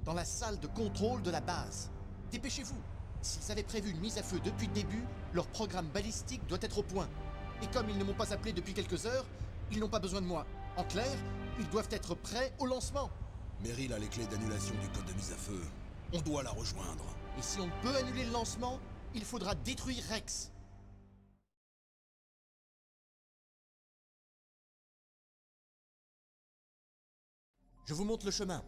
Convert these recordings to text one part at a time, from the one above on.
dans la salle de contrôle de la base. Dépêchez-vous. S'ils avaient prévu une mise à feu depuis le début, leur programme balistique doit être au point. Et comme ils ne m'ont pas appelé depuis quelques heures, ils n'ont pas besoin de moi. En clair, ils doivent être prêts au lancement. Meryl a les clés d'annulation du code de mise à feu. On doit la rejoindre. Et si on peut annuler le lancement, il faudra détruire Rex. Je vous montre le chemin.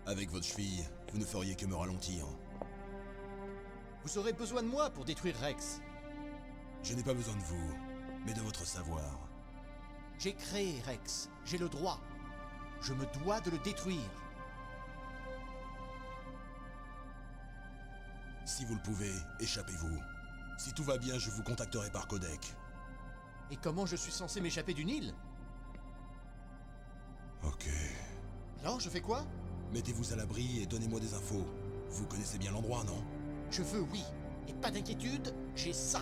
Avec votre cheville, vous ne feriez que me ralentir. Vous aurez besoin de moi pour détruire Rex. Je n'ai pas besoin de vous, mais de votre savoir. J'ai créé Rex. J'ai le droit. Je me dois de le détruire. Si vous le pouvez, échappez-vous. Si tout va bien, je vous contacterai par codec. Et comment je suis censé m'échapper d'une île? Ok. Alors, je fais quoi? Mettez-vous à l'abri et donnez-moi des infos. Vous connaissez bien l'endroit, non? Je veux, oui. Et pas d'inquiétude, j'ai ça.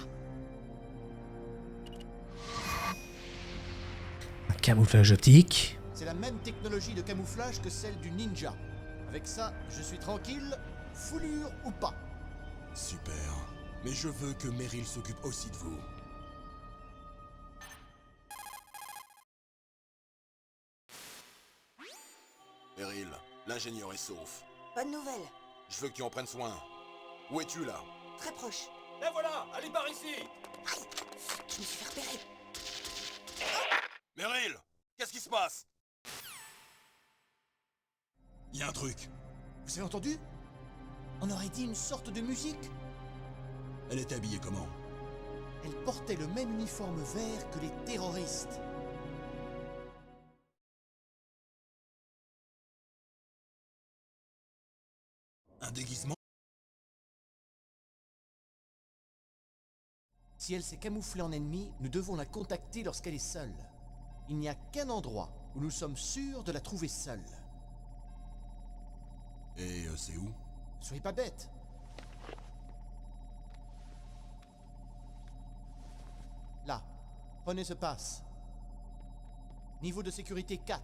Un camouflage optique. C'est la même technologie de camouflage que celle du ninja. Avec ça, je suis tranquille, foulure ou pas. Super. Mais je veux que Meryl s'occupe aussi de vous. Meryl, l'ingénieur est sauf. Bonne nouvelle. Je veux que tu en prennes soin. Où es-tu là? Très proche. Et voilà, allez par ici. Aïe, je me suis fait repérer. Meryl, qu'est-ce qui se passe? Il y a un truc. Vous avez entendu? On aurait dit une sorte de musique. Elle était habillée comment? Elle portait le même uniforme vert que les terroristes. Un déguisement? Si elle s'est camouflée en ennemi, nous devons la contacter lorsqu'elle est seule. Il n'y a qu'un endroit où nous sommes sûrs de la trouver seule. Et c'est où? Soyez pas bête. Là, prenez ce passe. Niveau de sécurité 4.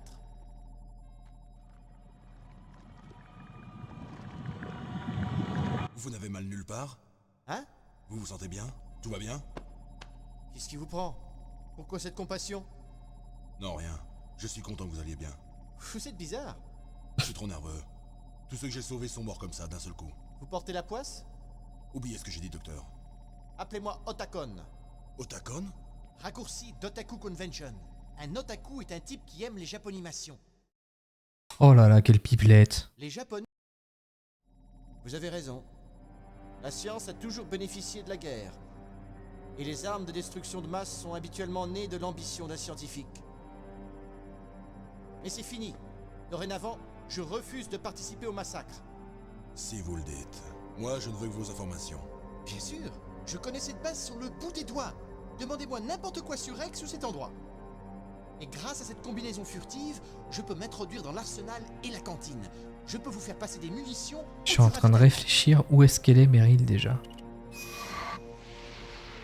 Vous n'avez mal nulle part? Hein? Vous vous sentez bien? Tout va bien? Qu'est-ce qui vous prend? Pourquoi cette compassion? Non, rien. Je suis content que vous alliez bien. Vous êtes bizarre. Je suis trop nerveux. Tous ceux que j'ai sauvés sont morts comme ça, d'un seul coup. Vous portez la poisse? Oubliez ce que j'ai dit, docteur. Appelez-moi Otakon. Otakon? Raccourci d'Otaku Convention. Un otaku est un type qui aime les japonimations. Oh là là, quelle pipelette. Les japonais... Vous avez raison. La science a toujours bénéficié de la guerre. Et les armes de destruction de masse sont habituellement nées de l'ambition d'un scientifique. Mais c'est fini. Dorénavant, je refuse de participer au massacre. Si vous le dites. Moi, je ne veux que vos informations. Bien sûr, je connais cette base sur le bout des doigts. Demandez-moi n'importe quoi sur Rex ou cet endroit. Et grâce à cette combinaison furtive, je peux m'introduire dans l'arsenal et la cantine. Je peux vous faire passer des munitions... Je suis en train de réfléchir où est-ce qu'elle est, Meryl, déjà.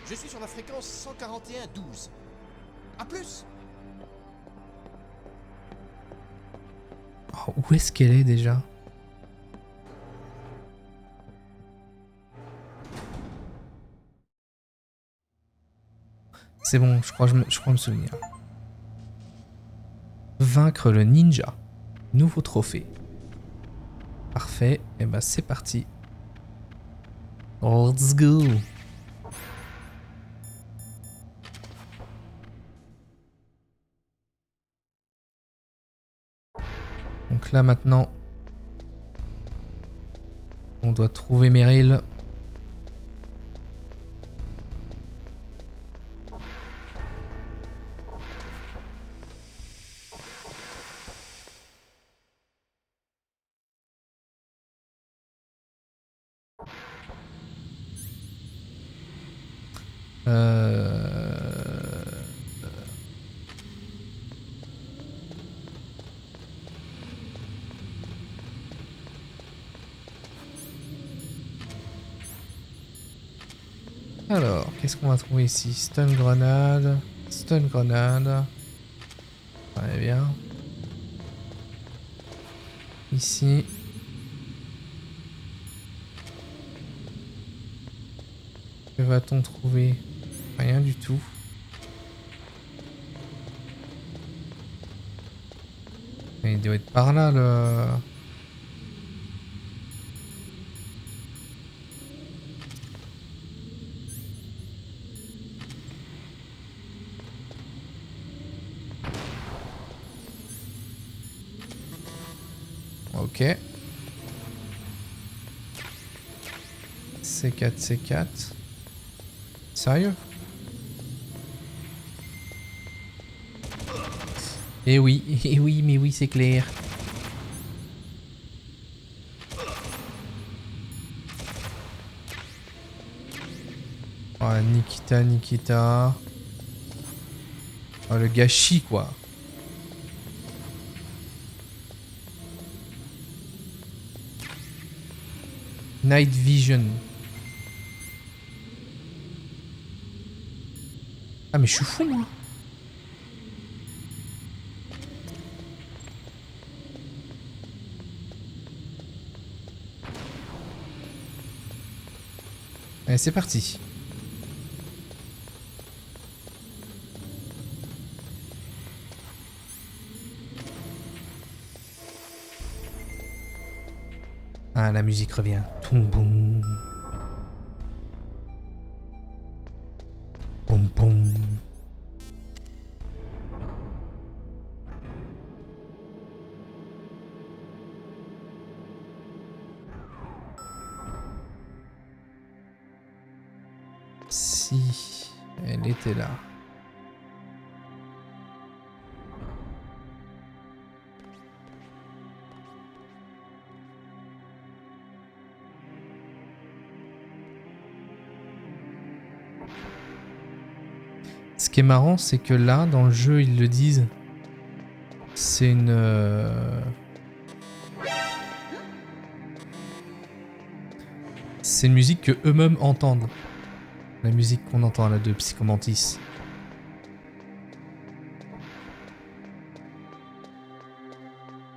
Je suis sur la fréquence 141.12. A plus! Oh, où est-ce qu'elle est, déjà? C'est bon, je crois me souvenir. Vaincre le ninja. Nouveau trophée. Parfait. Et ben c'est parti. Let's go. Donc là maintenant, on doit trouver Meryl. Alors, qu'est-ce qu'on va trouver ici? Stun grenade. Stun grenade. Très bien. Ici. Que va-t-on trouver? Rien du tout. Il doit être par là, le... Ok. C4, C4. Sérieux? Eh oui, mais oui, c'est clair. Oh, Nikita, Nikita. Oh, le gâchis, quoi. Night Vision. Ah, mais je suis fou, moi. Allez, c'est parti. Ah, la musique revient. Toum boum. Boum boum. Si elle était là. Ce qui est marrant, c'est que là, dans le jeu, ils le disent. C'est une... C'est une musique que eux-mêmes entendent. La musique qu'on entend là de Psychomantis.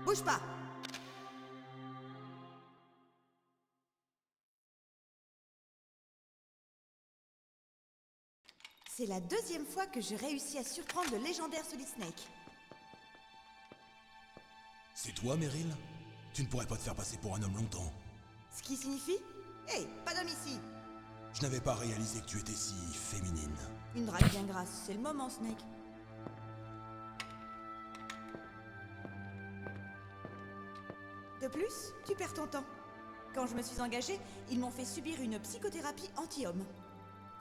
Bouge pas. C'est la deuxième fois que je réussis à surprendre le légendaire Solid Snake. C'est toi, Meryl? Tu ne pourrais pas te faire passer pour un homme longtemps. Ce qui signifie... Hey, pas d'homme ici. Je n'avais pas réalisé que tu étais si féminine. Une drague bien grasse, c'est le moment, Snake. De plus, tu perds ton temps. Quand je me suis engagée, ils m'ont fait subir une psychothérapie anti-homme.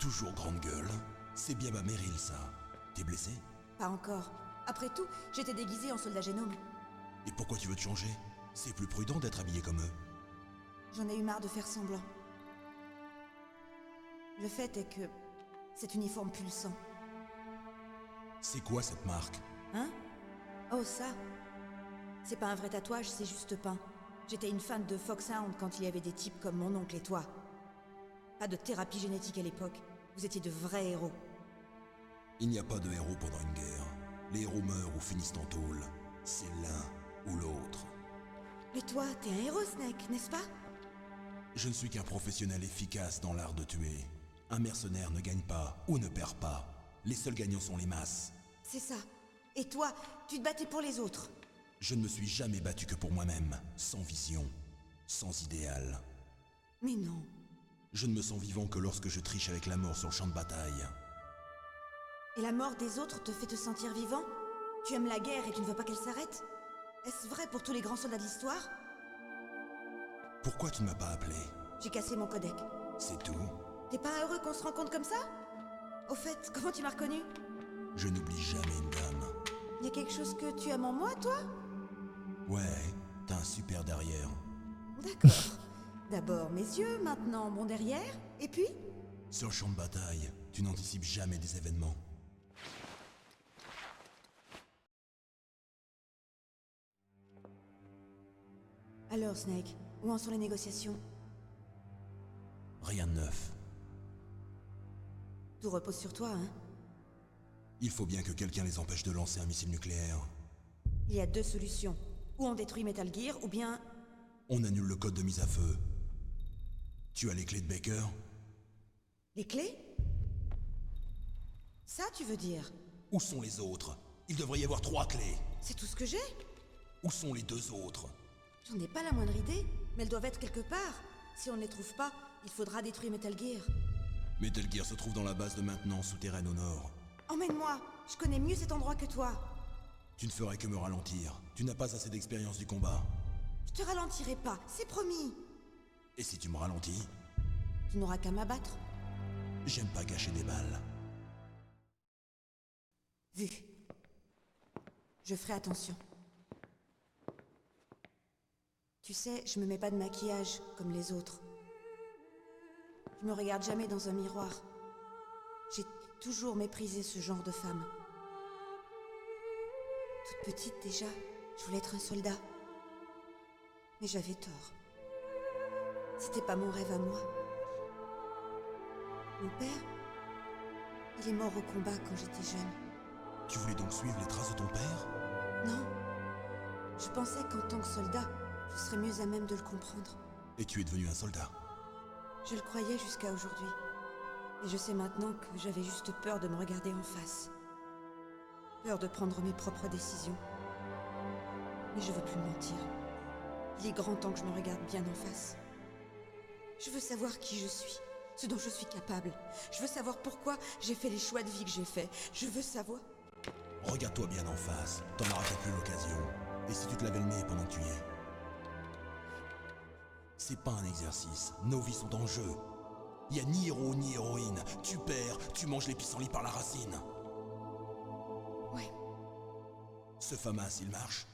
Toujours grande gueule. C'est bien ma Meryl, ça. T'es blessé? Pas encore. Après tout, j'étais déguisée en soldat génome. Et pourquoi tu veux te changer? C'est plus prudent d'être habillé comme eux. J'en ai eu marre de faire semblant. Le fait est que... cet uniforme pulsant. C'est quoi cette marque? Hein? Oh, ça? C'est pas un vrai tatouage, c'est juste peint. J'étais une fan de Foxhound quand il y avait des types comme mon oncle et toi. Pas de thérapie génétique à l'époque. Vous étiez de vrais héros. Il n'y a pas de héros pendant une guerre. Les héros meurent ou finissent en tôle. C'est l'un ou l'autre. Mais toi, t'es un héros, Snake, n'est-ce pas? Je ne suis qu'un professionnel efficace dans l'art de tuer. Un mercenaire ne gagne pas ou ne perd pas. Les seuls gagnants sont les masses. C'est ça. Et toi, tu te battais pour les autres. Je ne me suis jamais battu que pour moi-même, sans vision, sans idéal. Mais non. Je ne me sens vivant que lorsque je triche avec la mort sur le champ de bataille. Et la mort des autres te fait te sentir vivant? Tu aimes la guerre et tu ne veux pas qu'elle s'arrête? Est-ce vrai pour tous les grands soldats de l'histoire? Pourquoi tu ne m'as pas appelé? J'ai cassé mon codec. C'est tout? T'es pas heureux qu'on se rencontre comme ça? Au fait, comment tu m'as reconnu? Je n'oublie jamais une dame. Y a quelque chose que tu aimes en moi, toi? Ouais, t'as un super derrière. D'accord. D'abord mes yeux, maintenant mon derrière, et puis? Sur le champ de bataille, tu n'anticipes jamais des événements. Alors, Snake, où en sont les négociations? Rien de neuf. Tout repose sur toi, hein? Il faut bien que quelqu'un les empêche de lancer un missile nucléaire. Il y a deux solutions. Ou on détruit Metal Gear, ou bien... On annule le code de mise à feu. Tu as les clés de Baker? Les clés? Ça, tu veux dire? Où sont les autres? Il devrait y avoir 3 clés. C'est tout ce que j'ai? Où sont les 2 autres? J'en ai pas la moindre idée, mais elles doivent être quelque part. Si on ne les trouve pas, il faudra détruire Metal Gear. Metal Gear se trouve dans la base de maintenance souterraine au nord. Emmène-moi, je connais mieux cet endroit que toi. Tu ne ferais que me ralentir. Tu n'as pas assez d'expérience du combat. Je te ralentirai pas, c'est promis. Et si tu me ralentis, Tu n'auras qu'à m'abattre. j'aime pas gâcher des balles. Vu. Je ferai attention. Tu sais, je me mets pas de maquillage comme les autres. Je me regarde jamais dans un miroir. J'ai toujours méprisé ce genre de femme. Toute petite déjà, je voulais être un soldat. Mais j'avais tort. C'était pas mon rêve à moi. Mon père, il est mort au combat quand j'étais jeune. Tu voulais donc suivre les traces de ton père? Non. Je pensais qu'en tant que soldat, je serais mieux à même de le comprendre. Et tu es devenu un soldat. Je le croyais jusqu'à aujourd'hui. Et je sais maintenant que j'avais juste peur de me regarder en face. Peur de prendre mes propres décisions. Mais je veux plus mentir. Il est grand temps que je me regarde bien en face. Je veux savoir qui je suis, ce dont je suis capable. Je veux savoir pourquoi j'ai fait les choix de vie que j'ai faits. Je veux savoir... Regarde-toi bien en face, t'en auras peut-être plus l'occasion. Et si tu te lavais le nez pendant que tu y es? C'est pas un exercice, nos vies sont en jeu. Y a ni héros ni héroïne. Tu perds, tu manges les pissenlits par la racine. Ouais. Ce FAMAS, il marche?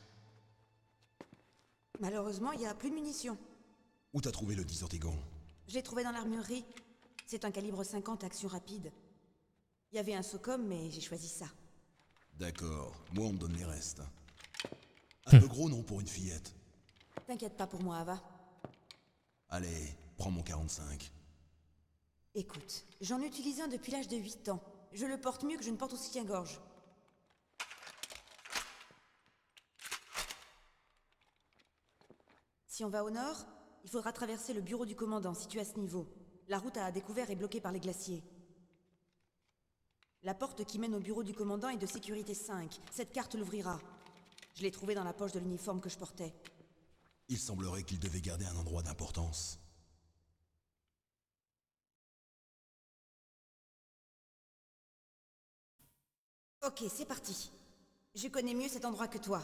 Malheureusement, il y a plus de munitions. Où t'as trouvé le 10 Ortegon? Je l'ai trouvé dans l'armurerie. C'est un calibre 50 action rapide. Il y avait un SOCOM, mais j'ai choisi ça. D'accord, moi on me donne les restes. Un peu gros non pour une fillette. T'inquiète pas pour moi, Ava. Allez, prends mon 45. Écoute, j'en utilise un depuis l'âge de 8 ans. Je le porte mieux que je ne porte au soutien-gorge. Si on va au nord, il faudra traverser le bureau du commandant, situé à ce niveau. La route à découvert est bloquée par les glaciers. La porte qui mène au bureau du commandant est de sécurité 5. Cette carte l'ouvrira. Je l'ai trouvée dans la poche de l'uniforme que je portais. Il semblerait qu'il devait garder un endroit d'importance. Ok, c'est parti. Je connais mieux cet endroit que toi.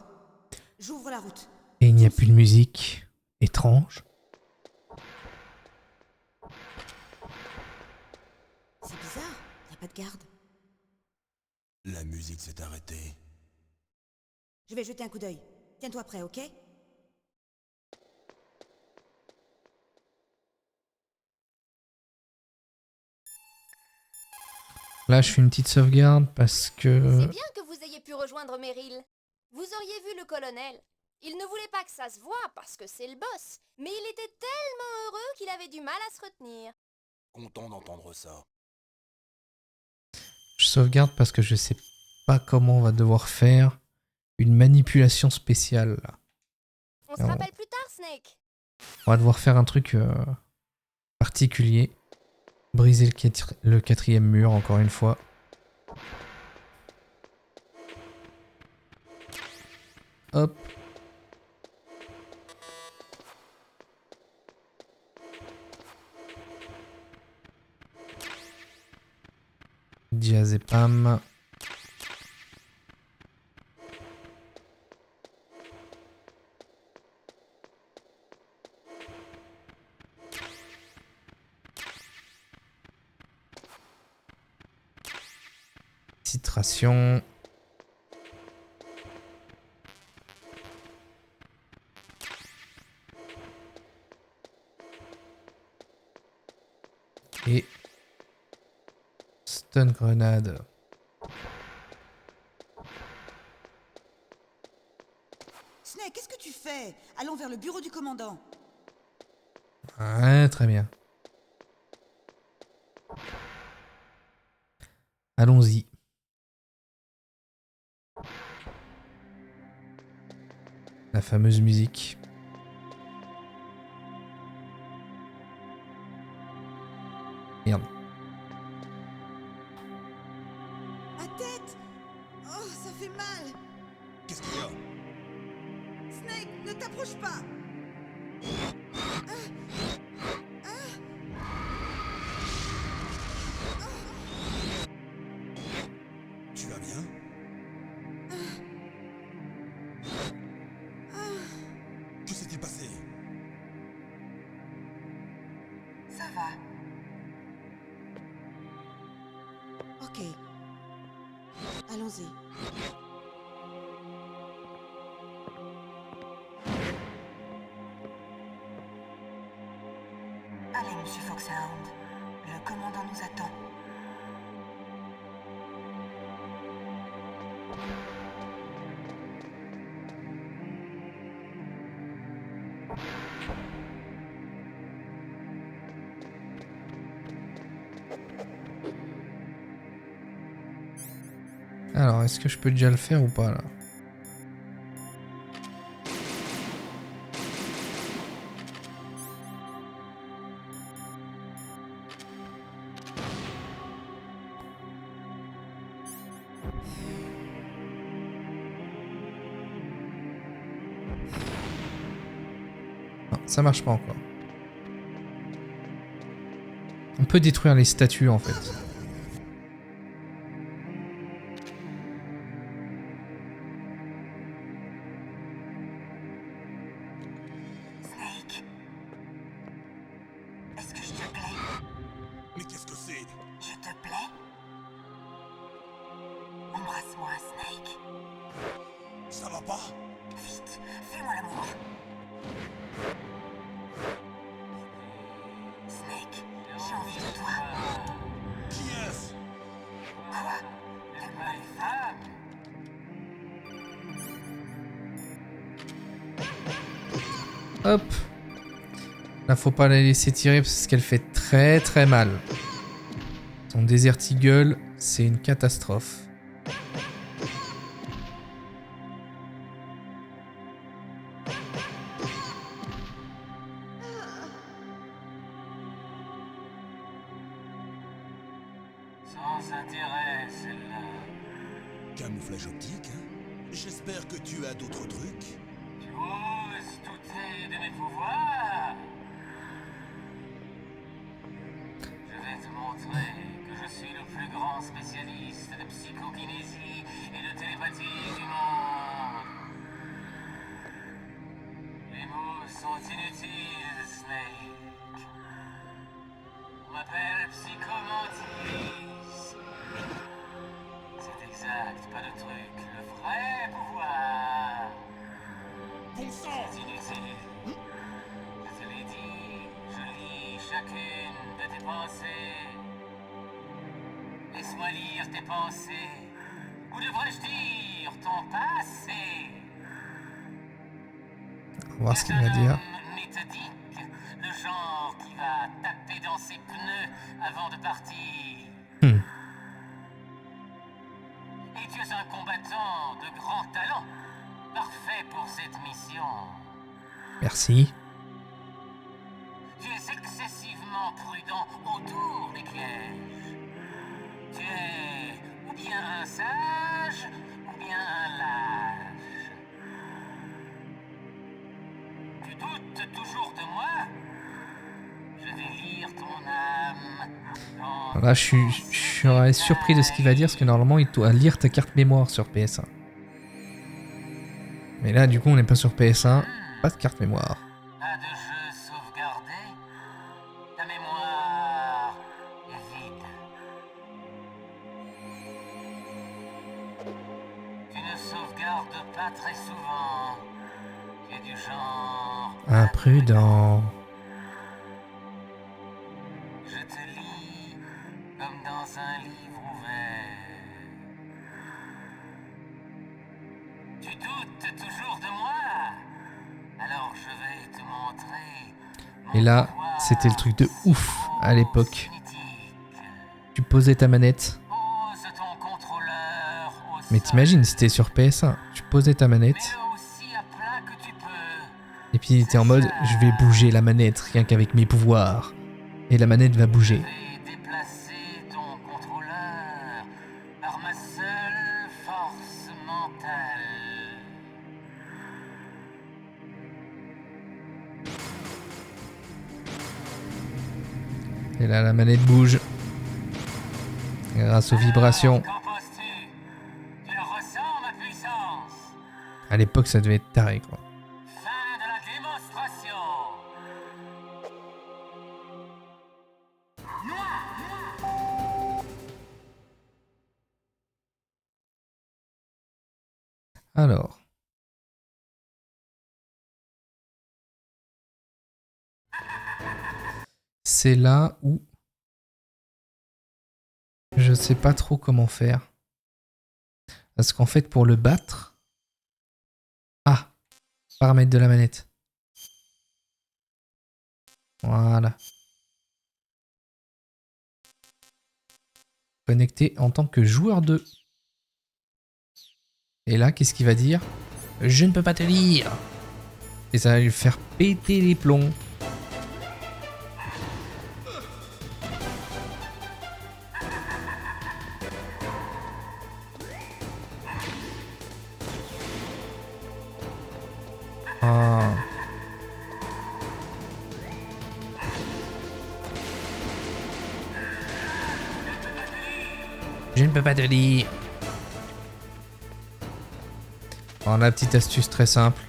J'ouvre la route. Et il n'y a plus de musique. Étrange. C'est bizarre, y a pas de garde. La musique s'est arrêtée. Je vais jeter un coup d'œil. Tiens-toi prêt, ok? Là, je fais une petite sauvegarde parce que... C'est bien que vous ayez pu rejoindre Meryl. Vous auriez vu le colonel. Il ne voulait pas que ça se voie parce que c'est le boss, mais il était tellement heureux qu'il avait du mal à se retenir. Content d'entendre ça. Je sauvegarde parce que je sais pas comment on va devoir faire une manipulation spéciale. Là. On se rappelle plus tard, Snake. On va devoir faire un truc particulier. Briser le 4e mur, encore une fois. Hop. Diazépam. Citration. Et stun grenade. Snake, qu'est-ce que tu fais? Allons vers le bureau du commandant. Ouais, très bien. Allons-y. La fameuse musique. Merde. Bouge pas. Tu vas bien? Que s'est-il passé? Ça va. Ok. Allons-y. Allez, monsieur Foxhound. Le commandant nous attend. Alors, est-ce que je peux déjà le faire ou pas là? Non, ça marche pas encore. On peut détruire les statues en fait. Snake. Est-ce que je te plais? Mais qu'est-ce que c'est? Je te plais? Embrasse-moi, Snake. Ça va pas? Vite, fais-moi l'amour. Snake, j'ai envie de toi. Qui est-ce? Quoi? T'aimes pas les femmes? Hop. Là, faut pas la laisser tirer parce qu'elle fait très très mal. Son Desert Eagle, c'est une catastrophe. Sans intérêt, celle-là. Camouflage optique, hein? J'espère que tu as d'autres trucs. Tu oses douter de mes pouvoirs? Je vais te montrer que je suis le plus grand spécialiste de psychokinésie et de télépathie du monde. Les mots sont inutiles, Snake. On m'appelle Psychomantis. C'est exact, pas de truc. Le vrai pouvoir. Bon sang! C'est inutile. Je te l'ai dit, je lis chacune de tes pensées. Laisse-moi lire tes pensées. Ou devrais-je dire ton passé? On va voir ce qu'il va dire. Méthodique, le genre qui va taper dans ses pneus avant de partir. Hmm. Et tu es un combattant de grand talent, parfait pour cette mission. Merci. Tu es excessivement prudent autour des pièges. Tu es ou bien un sage, ou bien un lâche. Tu doutes toujours de moi? Je vais lire ton âme. Là, je serais surpris de ce qu'il va dire parce que normalement, il doit lire ta carte mémoire sur PS1. Mais là, du coup, on n'est pas sur PS1. Pas de carte mémoire. Pas de jeu sauvegardé? Ta mémoire est vide. Tu ne sauvegardes pas très souvent. Tu es du genre... Imprudent. Je te lis comme dans un livre ouvert. Tu doutes toujours de moi? Alors je vais te montrer. Et là, c'était le truc de ouf à l'époque. Tu posais ta manette. Pose ton contrôleur au Mais sol. t'imagines, c'était sur PS1. Tu posais ta manette. Mets-le aussi à plat que tu peux. Et puis il était en mode, je vais bouger la manette rien qu'avec mes pouvoirs. Et la manette va bouger. Je vais déplacer ton contrôleur par ma seule force mentale. Et là, la manette bouge. Grâce aux vibrations. Qu'en penses-tu? Tu ressens ma puissance? À l'époque, ça devait être taré, quoi. Fin de la démonstration. Alors. C'est là où... Je sais pas trop comment faire. Parce qu'en fait, pour le battre... Ah! Paramètres de la manette. Voilà. Connecté en tant que joueur 2. Et là, qu'est-ce qu'il va dire? Je ne peux pas te lire. Et ça va lui faire péter les plombs. Ah. Je ne peux pas te lire. Alors, la petite astuce très simple.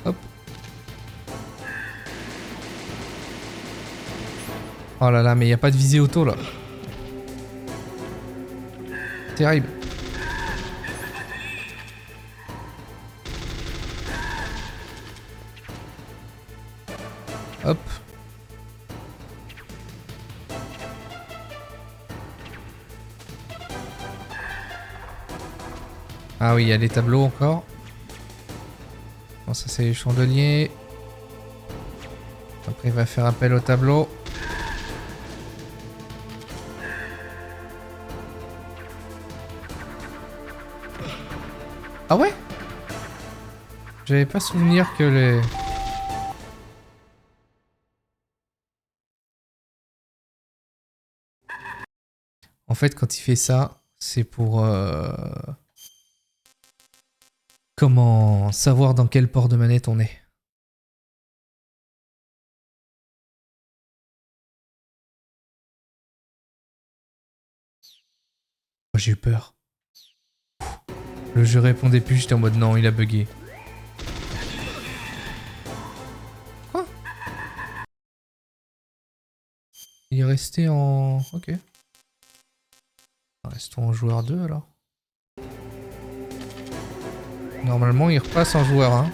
Hop. Oh là là, mais il n'y a pas de visée auto là. Terrible. Hop. Ah oui, il y a les tableaux encore. Bon, ça c'est les chandeliers. Après il va faire appel au tableau. Ah ouais? J'avais pas souvenir que les... En fait, quand il fait ça, c'est pour... Comment savoir dans quel port de manette on est. Oh, j'ai eu peur. Le jeu répondait plus, j'étais en mode non, il a bugué. Quoi? Il est resté en... Ok. Restons en joueur 2 alors. Normalement, il repasse en joueur 1.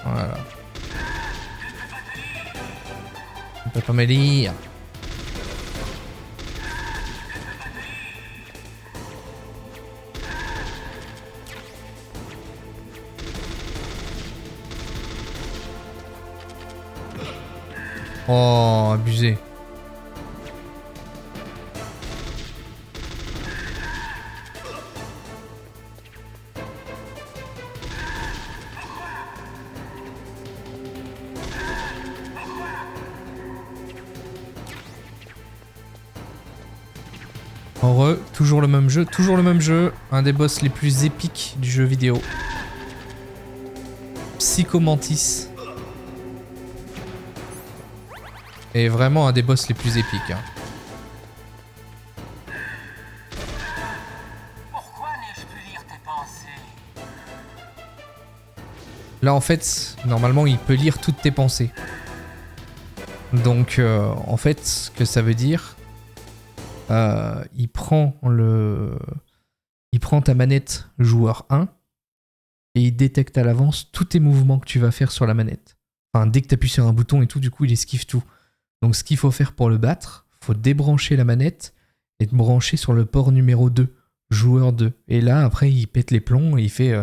Voilà. On peut pas me lire. Oh, abusé. Heureux, toujours le même jeu, un des boss les plus épiques du jeu vidéo. Psycho Mantis. Et vraiment un des boss les plus épiques. Hein. Pourquoi n'ai-je pu lire tes pensées? Là en fait, normalement il peut lire toutes tes pensées. Donc en fait, ce que ça veut dire, il prend ta manette joueur 1 et il détecte à l'avance tous tes mouvements que tu vas faire sur la manette. Enfin, dès que tu appuies sur un bouton et tout, du coup il esquive tout. Donc ce qu'il faut faire pour le battre, faut débrancher la manette et te brancher sur le port numéro 2, joueur 2. Et là, après, il pète les plombs et il fait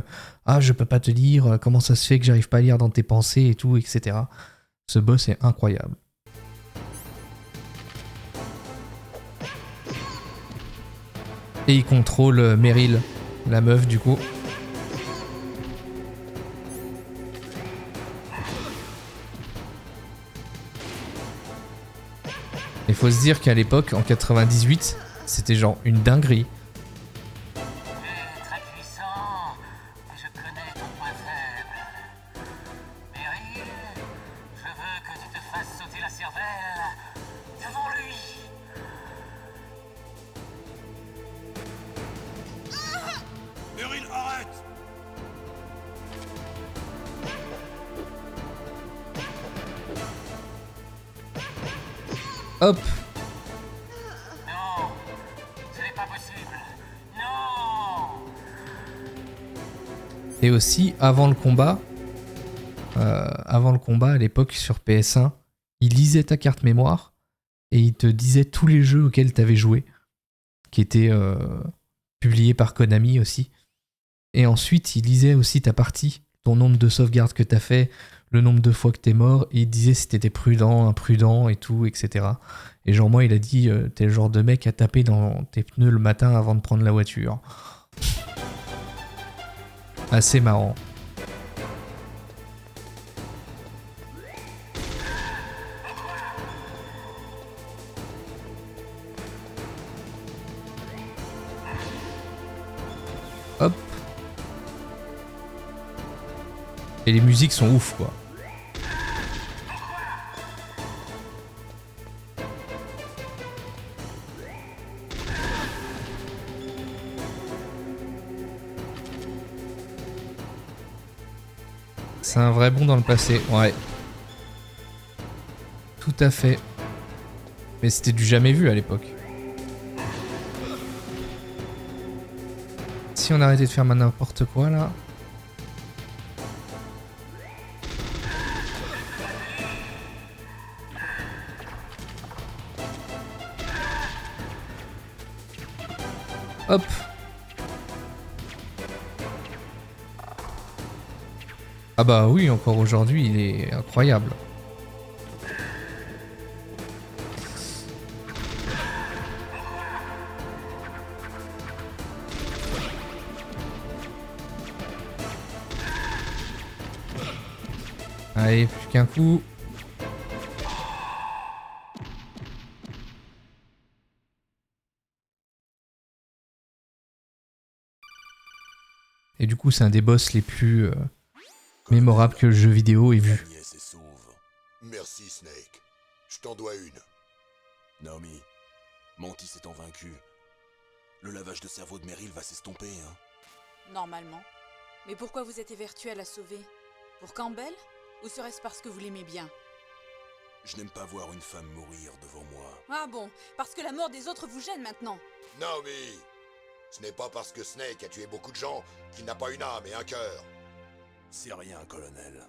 ah, je peux pas te lire, comment ça se fait que j'arrive pas à lire dans tes pensées et tout, etc. Ce boss est incroyable. Et il contrôle Meryl, la meuf du coup. Il faut se dire qu'à l'époque, en 98, c'était genre une dinguerie. Tu es très puissant, et je connais ton point faible. Meryl, je veux que tu te fasses sauter la cervelle devant lui. Meryl, arrête! Hop, Non, ce n'est pas possible. Non. et aussi avant le combat à l'époque sur PS1, il lisait ta carte mémoire et il te disait tous les jeux auxquels tu avais joué, qui étaient publiés par Konami aussi. Et ensuite, il lisait aussi ta partie, ton nombre de sauvegardes que tu as fait, le nombre de fois que tu es mort, et il disait si t'étais prudent, imprudent et tout, etc. Et genre moi, il a dit, t'es le genre de mec à taper dans tes pneus le matin avant de prendre la voiture. Assez marrant. Hop. Et les musiques sont ouf, quoi. C'est un vrai bond dans le passé, ouais. Tout à fait. Mais c'était du jamais vu à l'époque. Si on arrêtait de faire n'importe quoi là. Hop. Ah bah oui, encore aujourd'hui, il est incroyable. Allez, plus qu'un coup. Et du coup, c'est un des boss les plus mémorables que le jeu vidéo ait vu. La nièce est sauve. Merci, Snake. Je t'en dois une. Naomi, Mantis étant vaincu, le lavage de cerveau de Meryl va s'estomper, hein. Normalement. Mais pourquoi vous êtes évertué à la sauver? Pour Campbell? Ou serait-ce parce que vous l'aimez bien? Je n'aime pas voir une femme mourir devant moi. Ah bon, parce que la mort des autres vous gêne maintenant. Naomi! Ce n'est pas parce que Snake a tué beaucoup de gens qu'il n'a pas une âme et un cœur. C'est rien, colonel.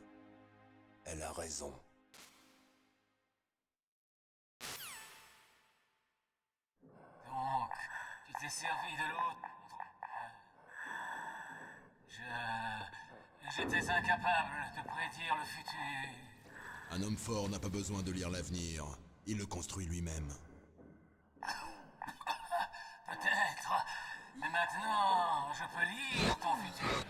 Elle a raison. Donc, tu t'es servi de l'autre. J'étais incapable de prédire le futur. Un homme fort n'a pas besoin de lire l'avenir. Il le construit lui-même. Peut-être. Mais maintenant, je peux lire ton futur.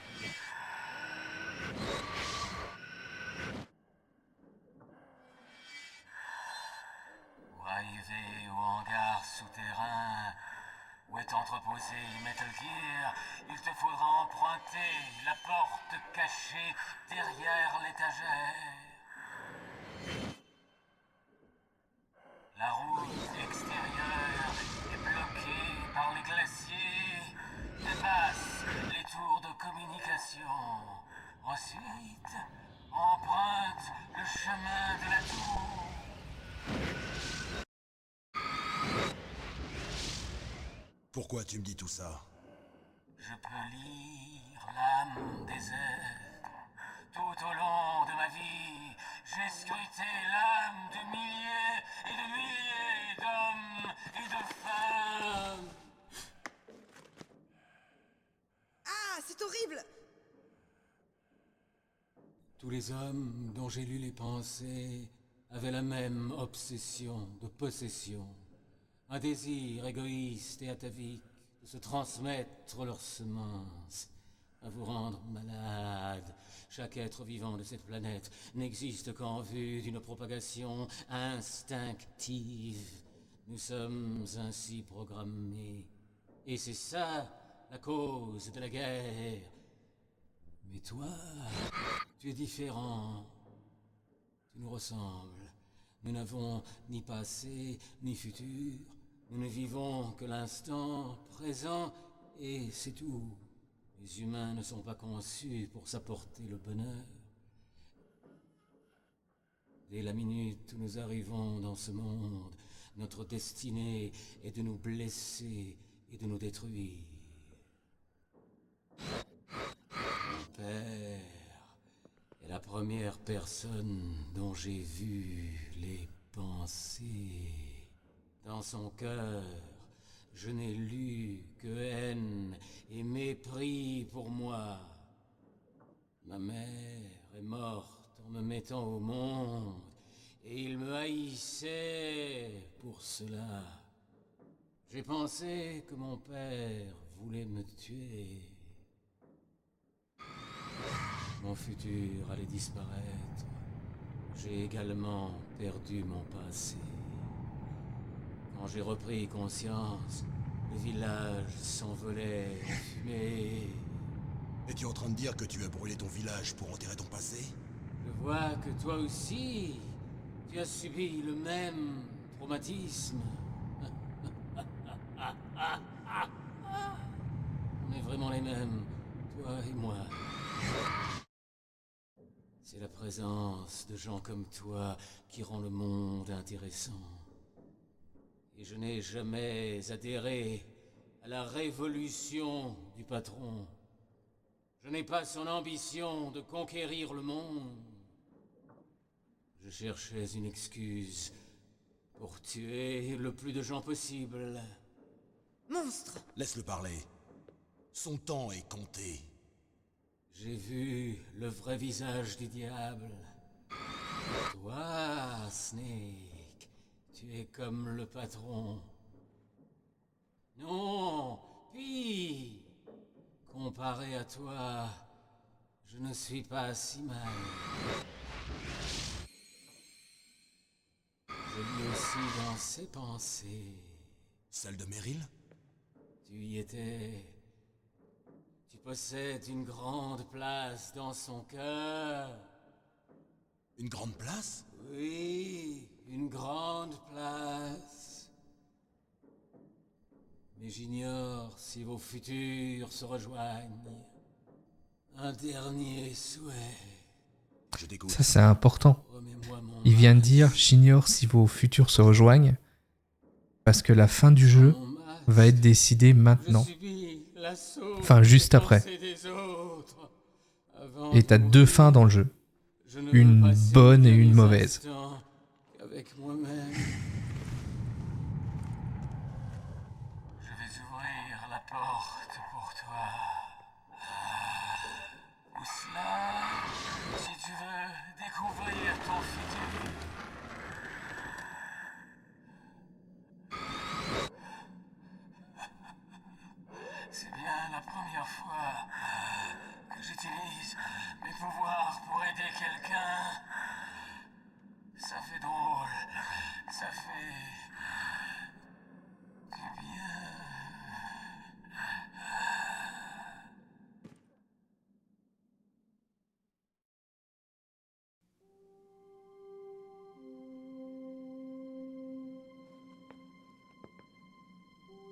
Pour arriver au hangar souterrain où est entreposé le Metal Gear, il te faudra emprunter la porte cachée derrière l'étagère. La route extérieure est bloquée par les glaciers. Dépasse les tours de communication. Ensuite, emprunte le chemin de la tour. Pourquoi tu me dis tout ça? Je peux lire l'âme des êtres. Tout au long de ma vie, j'ai scruté l'âme de milliers et de milliers d'hommes et de femmes. Ah, c'est horrible! Tous les hommes dont j'ai lu les pensées avaient la même obsession de possession. Un désir égoïste et atavique de se transmettre leurs semences, à vous rendre malade. Chaque être vivant de cette planète n'existe qu'en vue d'une propagation instinctive. Nous sommes ainsi programmés. Et c'est ça, la cause de la guerre. Mais toi, tu es différent. Tu nous ressembles. Nous n'avons ni passé, ni futur. Nous ne vivons que l'instant présent, et c'est tout. Les humains ne sont pas conçus pour s'apporter le bonheur. Dès la minute où nous arrivons dans ce monde, notre destinée est de nous blesser et de nous détruire. Mon père est la première personne dont j'ai vu les pensées. Dans son cœur, je n'ai lu que haine et mépris pour moi. Ma mère est morte en me mettant au monde, et il me haïssait pour cela. J'ai pensé que mon père voulait me tuer. Mon futur allait disparaître. J'ai également perdu mon passé. Quand j'ai repris conscience, le village s'envolait en fumée. Et tu es en train de dire que tu as brûlé ton village pour enterrer ton passé? Je vois que toi aussi, tu as subi le même traumatisme. On est vraiment les mêmes, toi et moi. C'est la présence de gens comme toi qui rend le monde intéressant. Et je n'ai jamais adhéré à la révolution du patron. Je n'ai pas son ambition de conquérir le monde. Je cherchais une excuse pour tuer le plus de gens possible. Monstre! Laisse-le parler. Son temps est compté. J'ai vu le vrai visage du diable. Toi, Snake, tu es comme le patron. Non, pire. Comparé à toi, je ne suis pas si mal. Je lis aussi dans ses pensées. Celle de Meryl? Tu y étais. Tu possèdes une grande place dans son cœur. Une grande place? Oui, une grande place. Mais j'ignore si vos futurs se rejoignent. Un dernier souhait. Je t'écoute. Ça, c'est important. Remets-moi mon Il vient de masque. dire j'ignore si vos futurs se rejoignent. Parce que la fin du jeu Mon masque. va être décidée Je maintenant. subis l'assaut Enfin, juste des après. pensées des autres. Avant Et t'as de deux fins mourir, dans le jeu. je ne Une veux passer bonne et les une mauvaise. instants qu'avec moi-même. Je vais ouvrir la porte pour toi. Pousse là, si tu veux découvrir ton futur. C'est bien la première fois que j'utilise mes pouvoirs pour aider quelqu'un. Ça fait drôle. Ça fait du bien.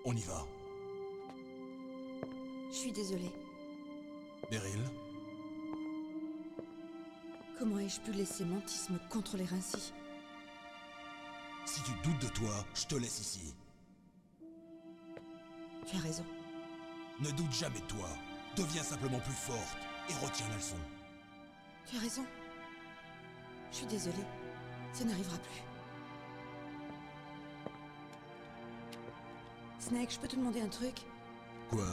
On y va. Je suis désolée. Meryl? Comment ai-je pu laisser Mantis me contrôler ainsi? Si tu doutes de toi, je te laisse ici. Tu as raison. Ne doute jamais de toi. Deviens simplement plus forte et retiens la leçon. Tu as raison. Je suis désolée. Ça n'arrivera plus. Snake, je peux te demander un truc? Quoi?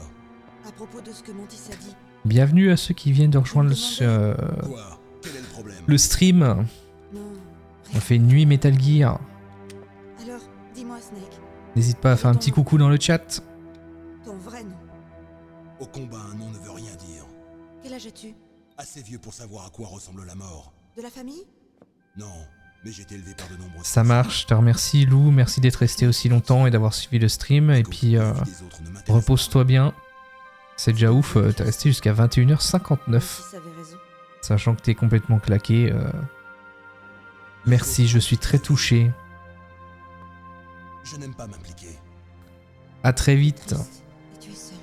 À propos de ce que Mantis a dit. Bienvenue à ceux qui viennent de rejoindre Quoi? Quel est le problème? le stream. Non. On fait une nuit Metal Gear. Alors, dis-moi, Snake. N'hésite pas à faire un petit coucou dans le chat. Ton vrai nom. Au combat, un nom ne veut rien dire. Quel âge as-tu? Assez vieux pour savoir à quoi ressemble la mort. De la famille? Non, mais j'ai été élevé par de nombreux... Ça marche, je te remercie Lou, merci d'être resté aussi longtemps et d'avoir suivi le stream. Et puis repose-toi bien. C'est déjà ouf, t'es resté jusqu'à 21h59. Francis avait raison. Sachant que t'es complètement claqué. Merci, je suis très touché. Je n'aime pas m'impliquer. À très vite. Triste. Et tu es seul.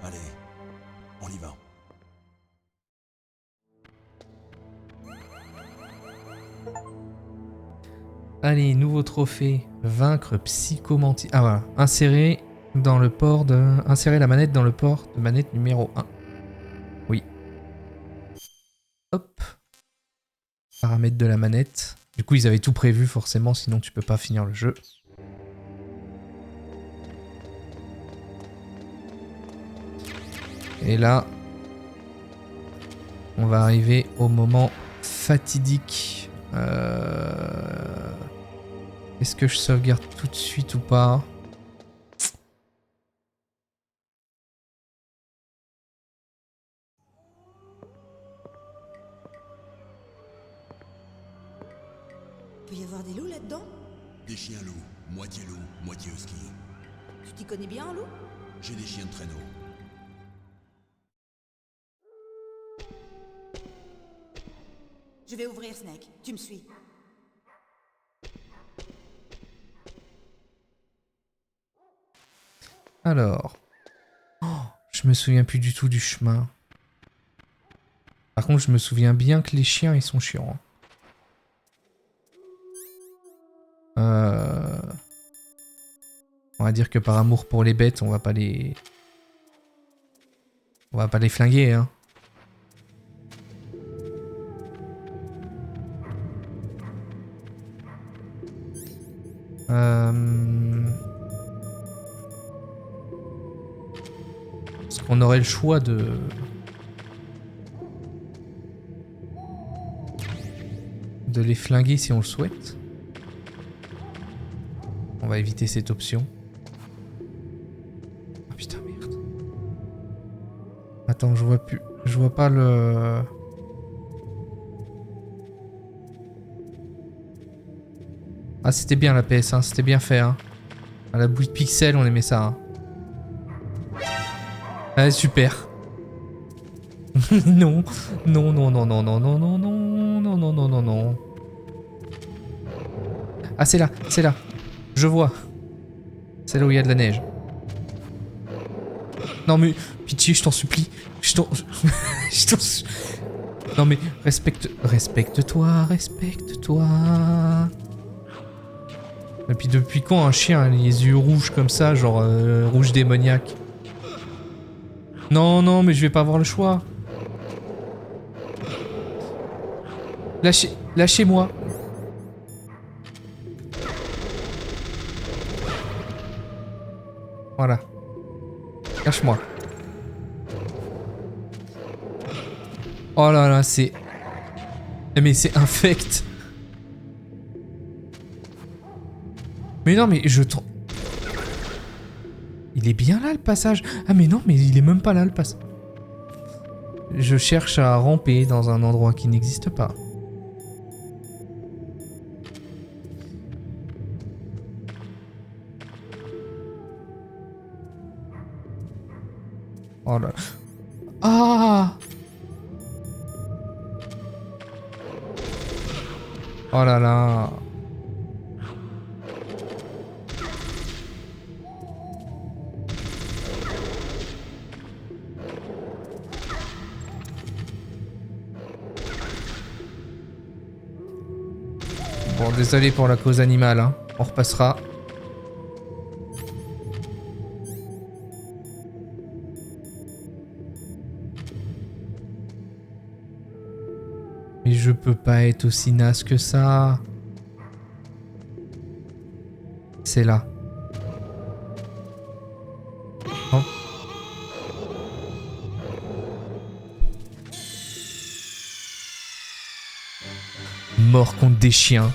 Allez, on y va. Allez, nouveau trophée. Vaincre Psychomantis. Ah voilà. Insérer dans le port de... Insérer la manette dans le port de manette numéro 1. Oui. Hop. Paramètres de la manette. Du coup, ils avaient tout prévu forcément, sinon tu peux pas finir le jeu. Et là, on va arriver au moment fatidique. Est-ce que je sauvegarde tout de suite ou pas? Peut y avoir des loups là-dedans? Des chiens loups, moitié husky. Tu t'y connais bien en loup? J'ai des chiens de traîneau. Je vais ouvrir, Snake. Tu me suis. Alors. Oh, je me souviens plus du tout du chemin. Par contre, je me souviens bien que les chiens, ils sont chiants. On va dire que par amour pour les bêtes, on va pas les... On va pas les flinguer, hein. Est-ce qu'on aurait le choix de les flinguer si on le souhaite? On va éviter cette option. Ah putain, merde. Attends, je vois plus. Je vois pas le... Ah, c'était bien la PS, hein. C'était bien fait. Hein. À la bouille de pixels, on aimait ça. Hein. Ah, super. Non. Non, non, non, non, non, non, non, non, non, non, non, non, non. Ah, c'est là, c'est là. Je vois. C'est là où il y a de la neige. Non mais, pitié, je t'en supplie. Je t'en... Non mais, respecte-toi, respecte-toi. Et puis depuis quand un chien a les yeux rouges comme ça, genre rouge démoniaque? Non, non, mais je vais pas avoir le choix. Lâchez-moi. Voilà. Lâche-moi. Oh là là, c'est... Mais c'est infect. Mais non, mais je... Il est bien là, le passage. Ah mais non, mais il est même pas là, le passage. Je cherche à ramper dans un endroit qui n'existe pas. Oh là... Ah! Oh là là... Bon, désolé pour la cause animale, hein. On repassera. Mais je peux pas être aussi naze que ça. C'est là. Oh. Mort contre des chiens.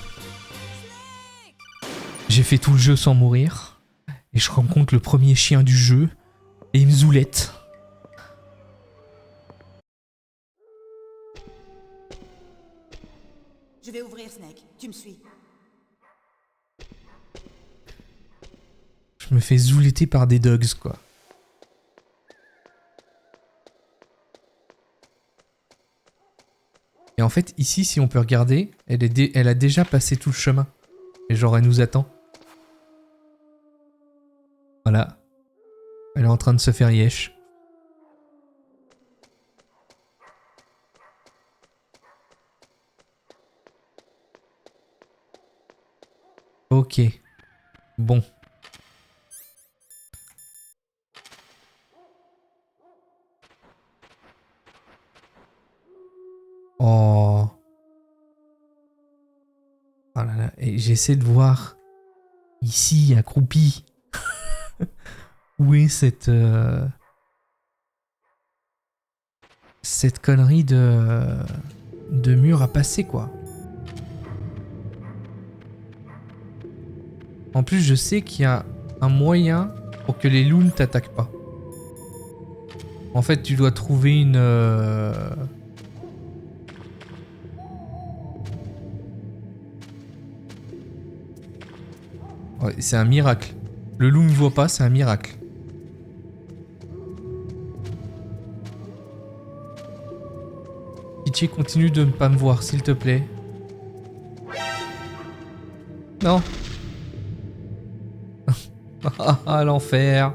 J'ai fait tout le jeu sans mourir. Et je rencontre le premier chien du jeu. Et il me zoulette. Je vais ouvrir, Snake. Tu me suis. Je me fais zouletter par des dogs, quoi. Et en fait, ici, si on peut regarder, elle a déjà passé tout le chemin. Et genre, elle nous attend. Voilà. Elle est en train de se faire yesh. Ok. Bon. Oh. Oh là là. Et j'essaie de voir ici, accroupi. Où est cette connerie de mur à passer, quoi. En plus, je sais qu'il y a un moyen pour que les loups ne t'attaquent pas. En fait, tu dois trouver une... Ouais, c'est un miracle. Le loup ne me voit pas, c'est un miracle. Pitié, continue de ne pas me voir, s'il te plaît. Non. Ah, l'enfer.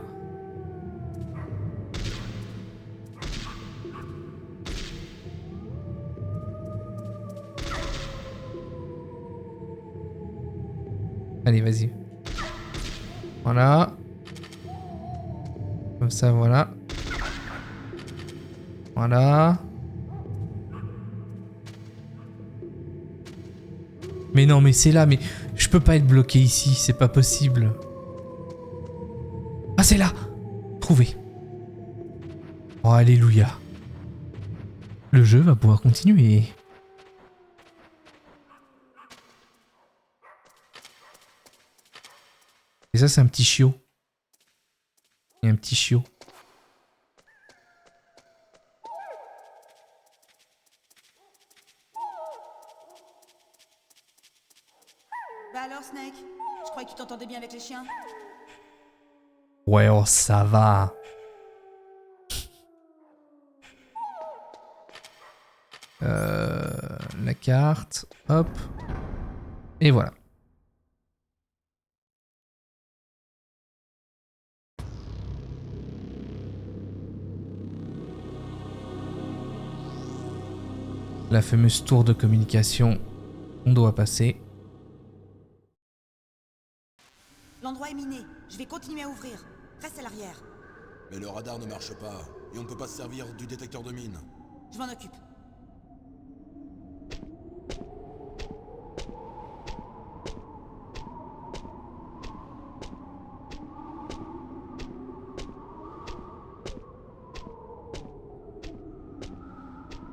Allez, vas-y. Voilà. Comme ça, voilà. Voilà. Mais non, mais c'est là, mais je peux pas être bloqué ici, c'est pas possible. Ah, c'est là! Trouvé. Oh, alléluia. Le jeu va pouvoir continuer. Et ça, c'est un petit chiot. Il y a un petit chiot. Bah alors, Snake? Je croyais que tu t'entendais bien avec les chiens. Ouais, oh, ça va. La carte. Hop. Et voilà. La fameuse tour de communication. On doit passer. L'endroit est miné. Je vais continuer à ouvrir. Reste à l'arrière. Mais le radar ne marche pas, et on ne peut pas se servir du détecteur de mine. Je m'en occupe.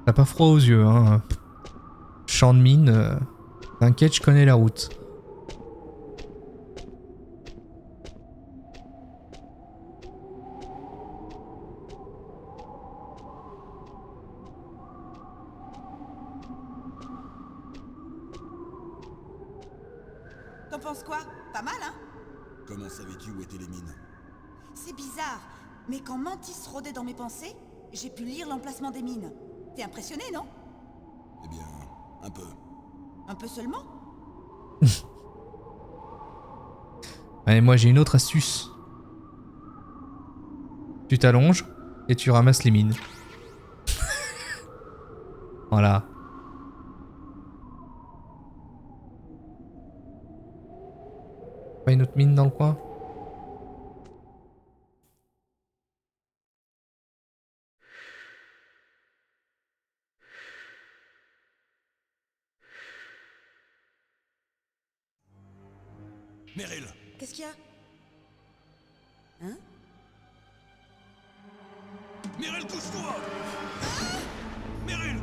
T'as pas froid aux yeux, hein. Champ de mine. T'inquiète, je connais la route. T'en penses quoi? Pas mal, hein? Comment savais-tu où étaient les mines? C'est bizarre, mais quand Mantis rôdait dans mes pensées, j'ai pu lire l'emplacement des mines. T'es impressionné, non? Eh bien, un peu. Un peu seulement? Allez, moi j'ai une autre astuce. Tu t'allonges et tu ramasses les mines. Voilà. Pas une autre mine dans le coin? Meryl! Qu'est-ce qu'il y a? Hein? Meryl, couche-toi! Meryl!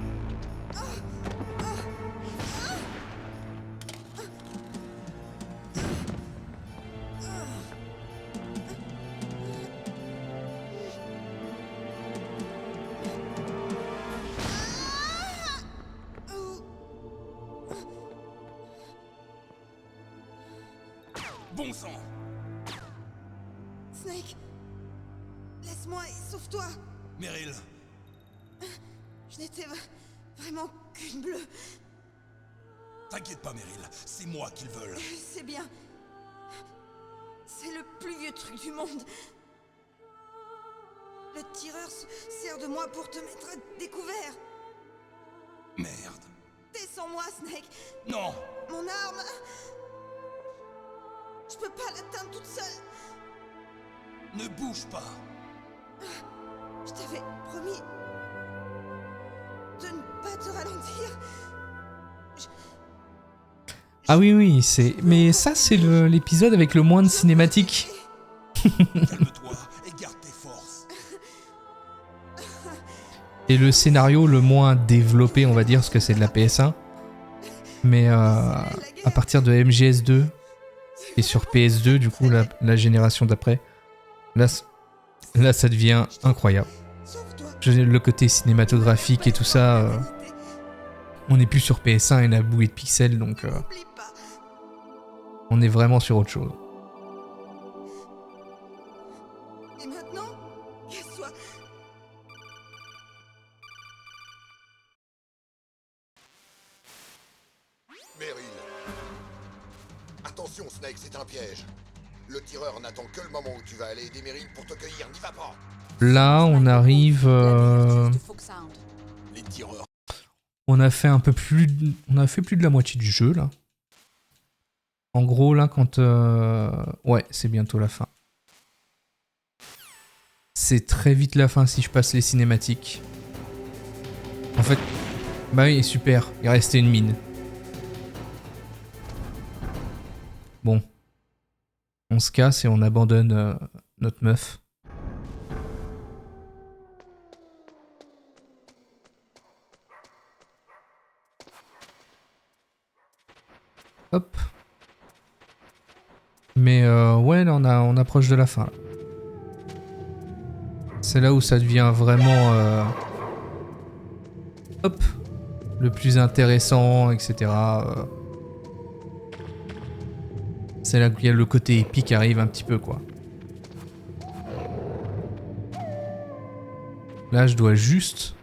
bon sang! Snake, laisse-moi et sauve-toi. Meryl, Je n'étais vraiment qu'une bleue. t'inquiète pas, Meryl, c'est moi qu'ils veulent. C'est bien. C'est le plus vieux truc du monde. Le tireur se sert de moi pour te mettre à découvert. Merde. Descends-moi, Snake. Non! Mon arme. Je peux pas l'atteindre toute seule. Ne bouge pas! Je t'avais promis de ne pas te ralentir. Ah oui, oui, c'est... Mais ça, c'est l'épisode avec le moins de cinématiques. Calme-toi et garde tes forces. Et le scénario le moins développé, on va dire, parce que c'est de la PS1. Mais à partir de MGS2 et sur PS2, du coup, la génération d'après, là, ça devient incroyable. Le côté cinématographique et tout ça, on n'est plus sur PS1 et la bouée de pixels, donc on est vraiment sur autre chose. Et maintenant, casse-toi. Meryl. Attention, Snake, c'est un piège. Le tireur n'attend que le moment où tu vas aller aider Meryl pour te cueillir. N'y va pas. Là, on arrive... De Foxhound. Les tireurs. On a fait un peu plus... On a fait plus de la moitié du jeu, là. En gros, là, quand... Ouais, c'est bientôt la fin. C'est très vite la fin si je passe les cinématiques. En fait... Bah oui, super. Il restait une mine. Bon. On se casse et on abandonne notre meuf. Hop. Mais ouais, là on approche de la fin. Là. C'est là où ça devient vraiment... Hop. Le plus intéressant, etc. C'est là qu'il y a le côté épique qui arrive un petit peu, quoi. Là, je dois juste...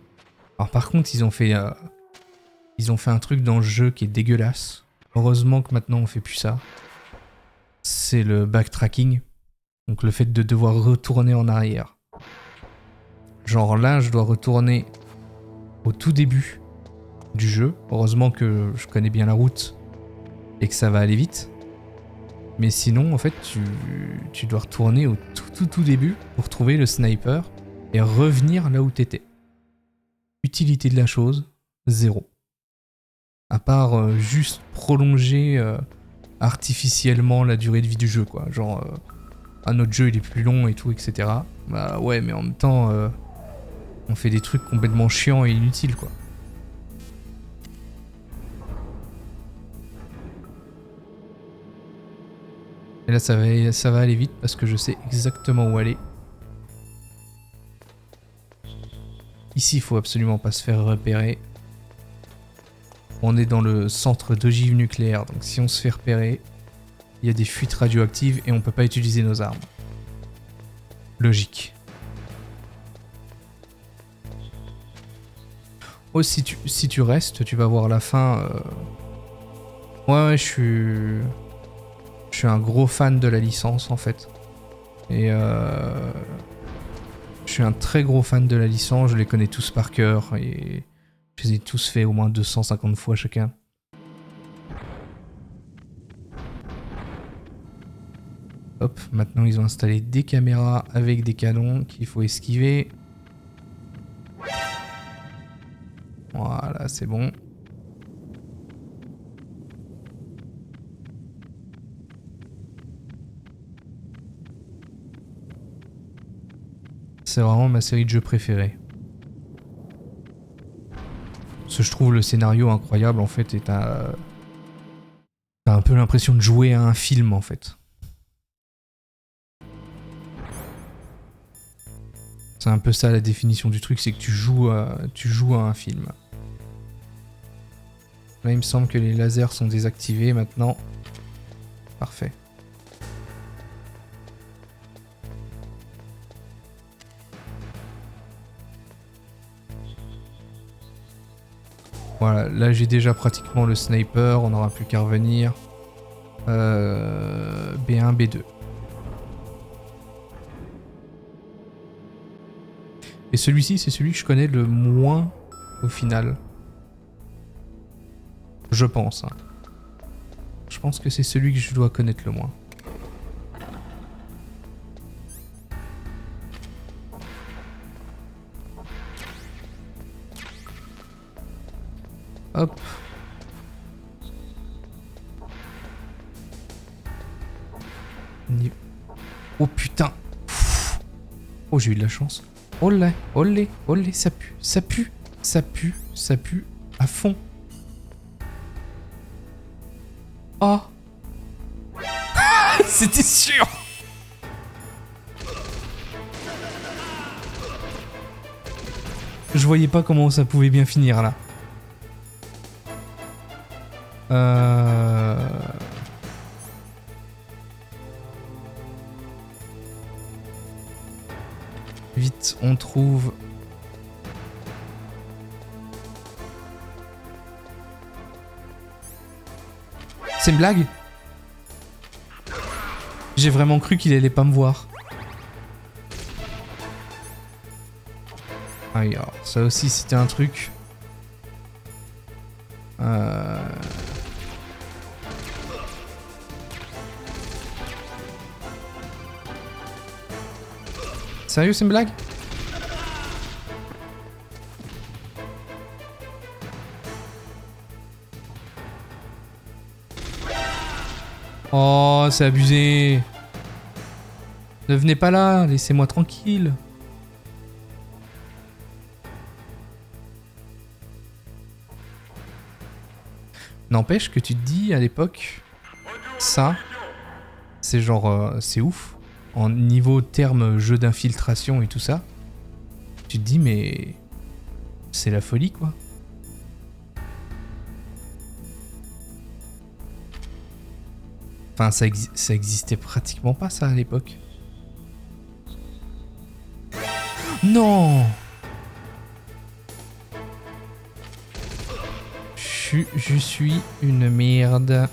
Alors par contre, ils ont fait un truc dans le jeu qui est dégueulasse. Heureusement que maintenant on fait plus ça. C'est le backtracking. Donc le fait de devoir retourner en arrière. Genre là, je dois retourner au tout début du jeu. Heureusement que je connais bien la route et que ça va aller vite. Mais sinon, en fait, tu dois retourner au tout début pour trouver le sniper et revenir là où t'étais. Utilité de la chose, 0. À part juste prolonger artificiellement la durée de vie du jeu, quoi. Genre, notre jeu il est plus long et tout, etc. Bah ouais, mais en même temps, on fait des trucs complètement chiants et inutiles, quoi. Et là, ça va aller vite parce que je sais exactement où aller. Ici, il faut absolument pas se faire repérer. On est dans le centre d'ogive nucléaire, donc si on se fait repérer, il y a des fuites radioactives et on peut pas utiliser nos armes. Logique. Oh, si tu restes, tu vas voir la fin. Ouais, je suis un gros fan de la licence en fait. Et je suis un très gros fan de la licence, je les connais tous par cœur et je les ai tous fait au moins 250 fois chacun. Hop, maintenant ils ont installé des caméras avec des canons qu'il faut esquiver. Voilà, c'est bon. C'est vraiment ma série de jeux préférée. Parce que je trouve le scénario incroyable en fait et t'as un peu l'impression de jouer à un film en fait. C'est un peu ça la définition du truc, c'est que tu joues à un film. Là il me semble que les lasers sont désactivés maintenant. Parfait. Voilà, là j'ai déjà pratiquement le sniper, on n'aura plus qu'à revenir. B1, B2. Et celui-ci, c'est celui que je connais le moins au final. Je pense. Hein. Je pense que c'est celui que je dois connaître le moins. Hop. Oh putain. Oh, j'ai eu de la chance. Olé, olé, olé, ça pue, ça pue, ça pue, ça pue à fond. Oh. C'était sûr. Je voyais pas comment ça pouvait bien finir là. Vite, on trouve... C'est une blague? J'ai vraiment cru qu'il allait pas me voir. Ah, alors, ça aussi c'était un truc. Sérieux, c'est une blague? Oh, c'est abusé. Ne venez pas là, laissez-moi tranquille. N'empêche que tu te dis à l'époque, ça, c'est genre, c'est ouf. En niveau terme jeu d'infiltration et tout ça, tu te dis mais c'est la folie quoi. Enfin ça existait pratiquement pas ça à l'époque. Non. Je suis une merde.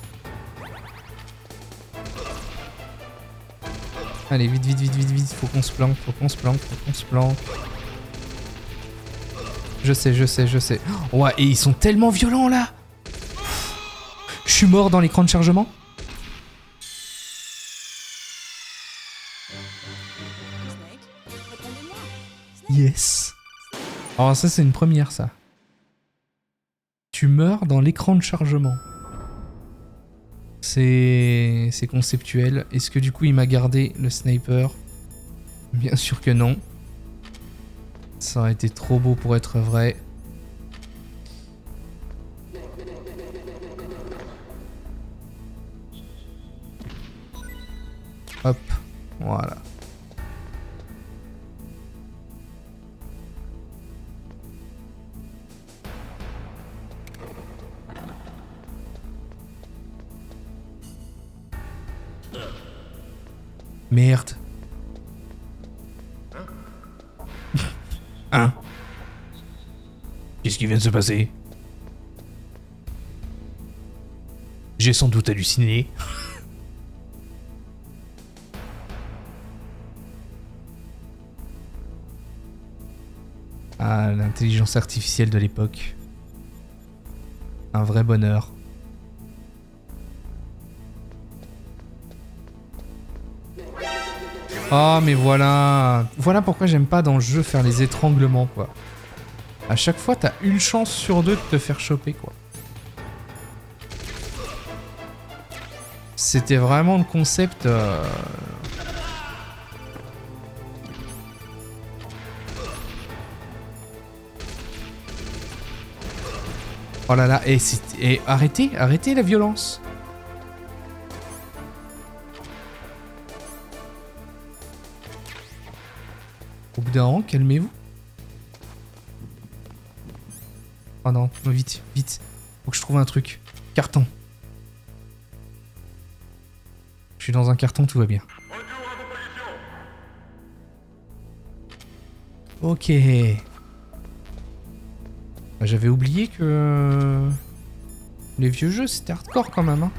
Allez, vite, vite, vite, vite, vite. Faut qu'on se planque, faut qu'on se planque, faut qu'on se planque. Je sais, je sais, je sais. Ouais, et ils sont tellement violents là. Je suis mort dans l'écran de chargement. Yes. Alors ça, c'est une première, ça. Tu meurs dans l'écran de chargement. C'est conceptuel. Est-ce que du coup il m'a gardé le sniper? Bien sûr que non. Ça aurait été trop beau pour être vrai. Hop, voilà. Merde. Hein? Qu'est-ce qui vient de se passer? J'ai sans doute halluciné. Ah, l'intelligence artificielle de l'époque. Un vrai bonheur. Oh mais voilà. Voilà pourquoi j'aime pas dans le jeu faire les étranglements quoi. À chaque fois t'as une chance sur deux de te faire choper quoi. C'était vraiment le concept... Oh là là, et arrêtez la violence. Au bout d'un moment, calmez-vous. Oh non, vite, vite. Faut que je trouve un truc. Carton. Je suis dans un carton, tout va bien. Ok. J'avais oublié que... les vieux jeux, c'était hardcore quand même, hein.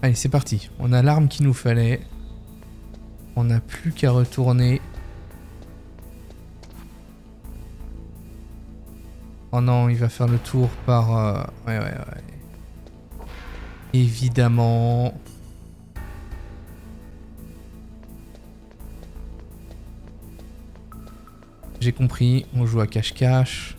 Allez, c'est parti. On a l'arme qu'il nous fallait. On n'a plus qu'à retourner. Oh non, il va faire le tour par... Ouais. Évidemment. J'ai compris, on joue à cache-cache.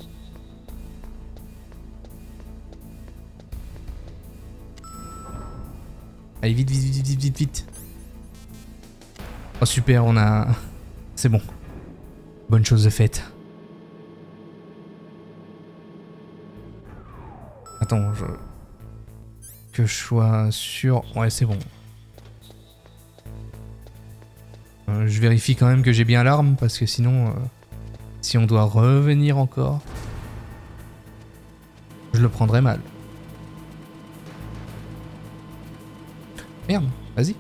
Allez, vite. Oh super, on a... C'est bon. Bonne chose de faite. Attends, que je sois sûr... Ouais, c'est bon. Je vérifie quand même que j'ai bien l'arme, parce que sinon... si on doit revenir encore... je le prendrai mal. Merde, vas-y.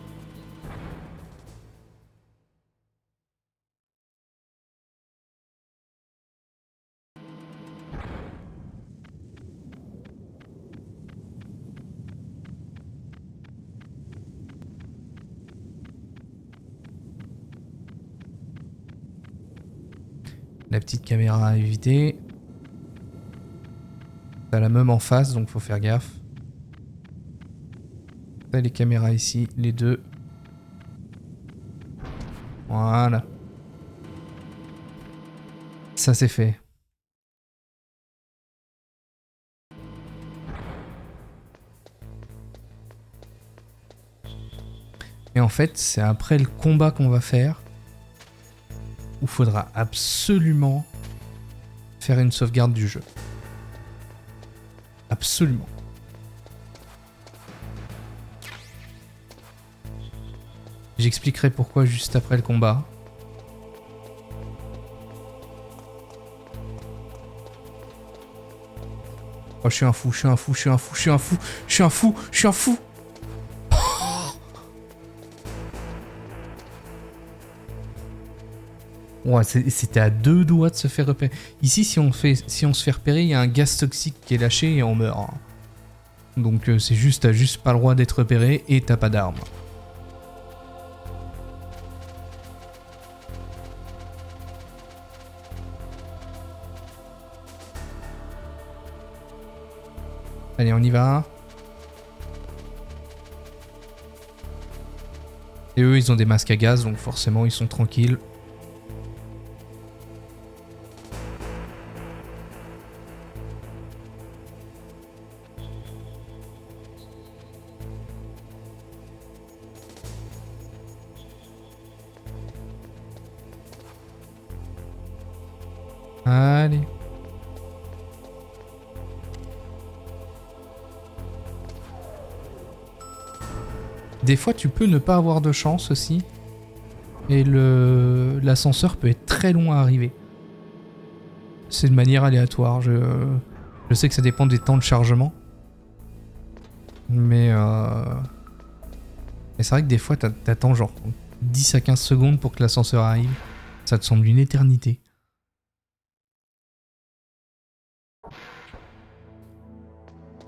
La petite caméra à éviter. T'as la même en face, donc faut faire gaffe. T'as les caméras ici, les deux. Voilà. Ça c'est fait. Et en fait, c'est après le combat qu'on va faire où il faudra absolument faire une sauvegarde du jeu. Absolument. J'expliquerai pourquoi juste après le combat. Oh, je suis un fou. Ouais, c'était à 2 doigts de se faire repérer. Ici, si on se fait repérer, il y a un gaz toxique qui est lâché et on meurt. Donc c'est juste, t'as juste pas le droit d'être repéré et t'as pas d'arme. Allez, on y va. Et eux, ils ont des masques à gaz, donc forcément, ils sont tranquilles. Allez. Des fois, tu peux ne pas avoir de chance aussi. Et l'ascenseur peut être très long à arriver. C'est de manière aléatoire. Je sais que ça dépend des temps de chargement. Mais c'est vrai que des fois, t'attends genre 10 à 15 secondes pour que l'ascenseur arrive. Ça te semble une éternité.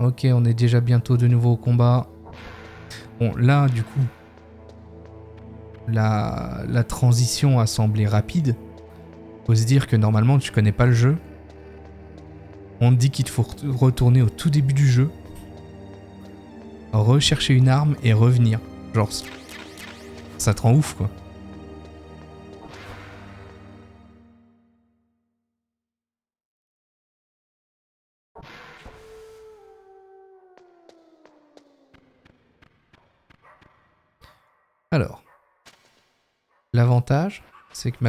Ok, on est déjà bientôt de nouveau au combat. Bon, là, du coup, la transition a semblé rapide. Faut se dire que normalement, tu connais pas le jeu. On te dit qu'il te faut retourner au tout début du jeu, rechercher une arme et revenir. Genre, ça te rend ouf, quoi. Alors, l'avantage, c'est que maintenant,